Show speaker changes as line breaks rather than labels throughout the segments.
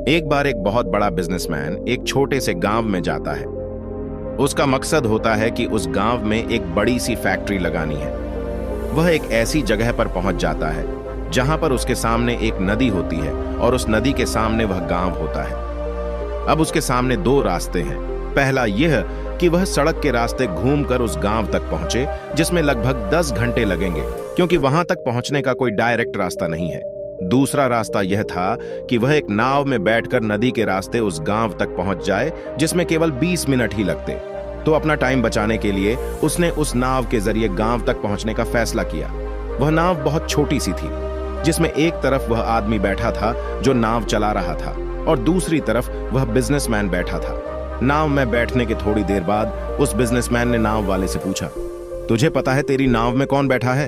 एक बार एक बहुत बड़ा बिजनेसमैन एक छोटे से गांव में जाता है। उसका मकसद होता है कि उस गांव में एक बड़ी सी फैक्ट्री लगानी है। वह एक ऐसी जगह पर पहुंच जाता है जहां पर उसके सामने एक नदी होती है और उस नदी के सामने वह गांव होता है। अब उसके सामने दो रास्ते हैं। पहला यह कि वह सड़क के रास्ते घूमकर उस गांव तक पहुंचे, जिसमें लगभग 10 घंटे लगेंगे, क्योंकि वहां तक पहुंचने का कोई डायरेक्ट रास्ता नहीं है। दूसरा रास्ता यह था कि वह एक नाव में बैठकर नदी के रास्ते उस गांव तक पहुंच जाए, जिसमें केवल 20 मिनट ही लगते। तो अपना टाइम बचाने के लिए उसने उस नाव के जरिए गांव तक पहुंचने का फैसला किया। वह नाव बहुत छोटी सी थी, जिसमें एक तरफ वह आदमी बैठा था जो नाव चला रहा था और दूसरी तरफ वह बिजनेसमैन बैठा था। नाव में बैठने के थोड़ी देर बाद उस बिजनेसमैन ने नाव वाले से पूछा, तुझे पता है तेरी नाव में कौन बैठा है?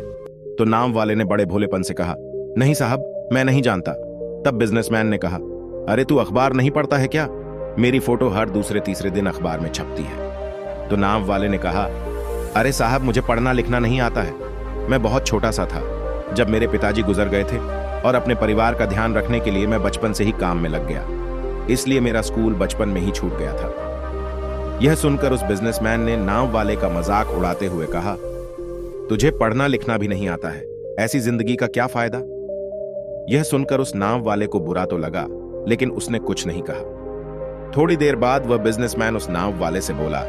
तो नाव वाले ने बड़े भोलेपन से कहा, नहीं साहब, मैं नहीं जानता। तब बिजनेसमैन ने कहा, अरे तू अखबार नहीं पढ़ता है क्या? मेरी फोटो हर दूसरे तीसरे दिन अखबार में छपती है। तो नाव वाले ने कहा, अरे साहब, मुझे पढ़ना लिखना नहीं आता है। मैं बहुत छोटा सा था जब मेरे पिताजी गुजर गए थे और अपने परिवार का ध्यान रखने के लिए मैं बचपन से ही काम में लग गया, इसलिए मेरा स्कूल बचपन में ही छूट गया था। यह सुनकर उस बिजनेसमैन ने नाव वाले का मजाक उड़ाते हुए कहा, तुझे पढ़ना लिखना भी नहीं आता है, ऐसी जिंदगी का क्या फायदा? यह सुनकर उस नाव वाले को बुरा तो लगा, लेकिन उसने कुछ नहीं कहा। थोड़ी देर बाद वह बिजनेसमैन उस नाव वाले से बोला,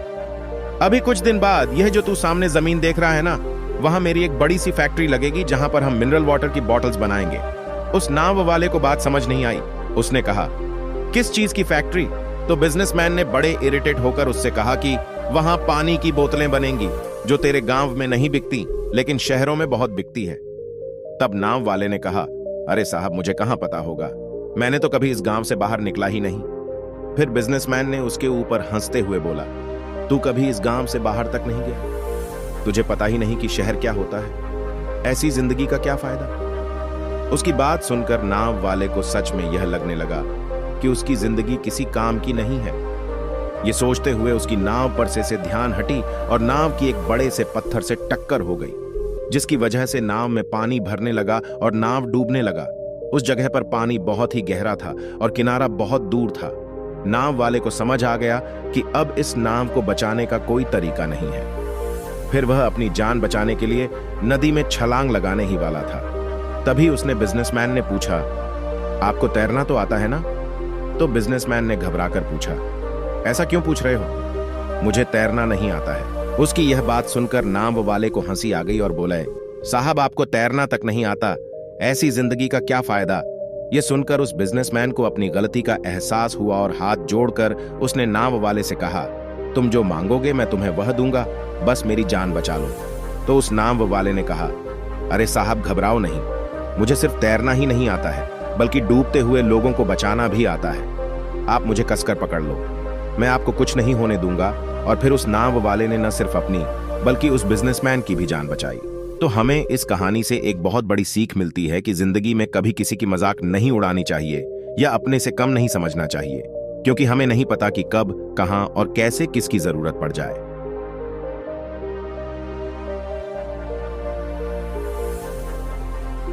अभी कुछ दिन बाद यह जो तू सामने जमीन देख रहा है ना, वहां मेरी एक बड़ी सी फैक्ट्री लगेगी जहां पर हम मिनरल वाटर की बॉटल्स बनाएंगे। उस नाव वाले को बात समझ नहीं आई। उसने कहा, किस चीज की फैक्ट्री? तो बिजनेसमैन ने बड़े इरिटेट होकर उससे कहा कि वहां पानी की बोतलें बनेंगी जो तेरे गांव में नहीं बिकती, लेकिन शहरों में बहुत बिकती है। तब नाव वाले ने कहा, अरे साहब, मुझे कहां पता होगा, मैंने तो कभी इस गांव से बाहर निकला ही नहीं। फिर बिजनेसमैन ने उसके ऊपर हंसते हुए बोला, तू कभी इस गांव से बाहर तक नहीं गया? तुझे पता ही नहीं कि शहर क्या होता है? ऐसी जिंदगी का क्या फायदा? उसकी बात सुनकर नाव वाले को सच में यह लगने लगा कि उसकी जिंदगी किसी काम की नहीं है। यह सोचते हुए उसकी नाव पर से ध्यान हटी और नाव की एक बड़े से पत्थर से टक्कर हो गई, जिसकी वजह से नाव में पानी भरने लगा और नाव डूबने लगा। उस जगह पर पानी बहुत ही गहरा था और किनारा बहुत दूर था। नाव वाले को समझ आ गया कि अब इस नाव को बचाने का कोई तरीका नहीं है। फिर वह अपनी जान बचाने के लिए नदी में छलांग लगाने ही वाला था। तभी उसने बिजनेसमैन ने पूछा, आपको तैरना तो आता है ना? तो बिजनेसमैन ने घबराकर पूछा, ऐसा क्यों पूछ रहे हो? मुझे तैरना नहीं आता है। उसकी यह बात सुनकर नाव वाले को हंसी आ गई और बोले, साहब, आपको तैरना तक नहीं आता, ऐसी जिंदगी का क्या फायदा? यह सुनकर उस बिजनेसमैन को अपनी गलती का एहसास हुआ और हाथ जोड़कर उसने नाव वाले से कहा, तुम जो मांगोगे मैं तुम्हें वह दूंगा, बस मेरी जान बचा लो। तो उस नाव वाले ने कहा, अरे साहब, घबराओ नहीं, मुझे सिर्फ तैरना ही नहीं आता है, बल्कि डूबते हुए लोगों को बचाना भी आता है। आप मुझे कसकर पकड़ लो, मैं आपको कुछ नहीं होने दूंगा। और फिर उस नाव वाले ने न सिर्फ अपनी बल्कि उस बिजनेसमैन की भी जान बचाई। तो हमें इस कहानी से एक बहुत बड़ी सीख मिलती है कि जिंदगी में कभी किसी की मजाक नहीं उड़ानी चाहिए या अपने से कम नहीं समझना चाहिए, क्योंकि हमें नहीं पता कि कब, कहां और कैसे किसकी जरूरत पड़ जाए।